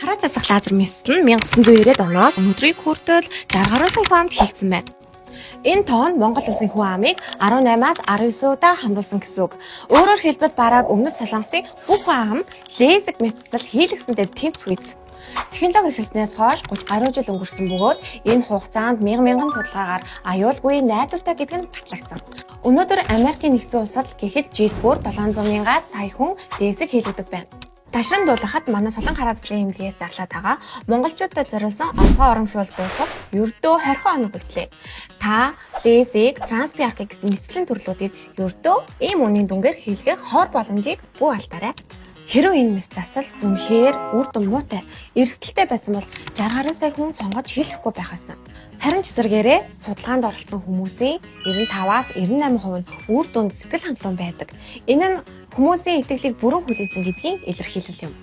Хараа засах лазер метод нь 1990-ад оноос өнөөдрийг хүртэл 60 гаруй сая хүн амд хийгдсэн байна. Энэ тоон Монгол улсын хүн амыг 18-аас 19 удаа хамруулсан гэсэн үг. Өөрөөр хэлбэл бараг өмнөд Солонгосын бүх хүн ам лезер методаар хийлгэсэнтэй тэнцвч үйц. Технологи эхэлснээс хойш 30 гаруй жил өнгөрсөн бөгөөд энэ хугацаанд мянган судалгаагаар аюулгүй найдвартай гэдэг нь батлагдсан. Өнөөдөр Америкийн нэгдсэн улсад гэхэд жилббүр 700,000-аас сая хүн лезер хийлгдэг байна. Ташран дуулахад манай Солон хараа засгийн эмнэлгээс зарлаад байгаа монголчуудад зориулсан онцгой урамшуул дуусах ердөө 20 хоног болтлоо. Та лезиг, транспиарк гэсэн мэдчлэн төрлүүдийг ердөө ийм үнийн дүнгээр хийлгэх хор боломжийг бүү алдаарай. Хэрвээ энэ мэс засал үнэхээр үр дүн муутай, эрсдэлтэй байсан бол 60 гаруй сая хүн сонгож хийлгэхгүй байхаас. Харин ч эсвэргээрээ судалгаанд оролцсон хүмүүсийн 95-аас 98% нь үр дүнд сэтгэл хангалуун байдаг. Энэ нь хүмүүсийн итгэлийг бүрэн хүлээсэн гэдгийн илэрхийлэл юм.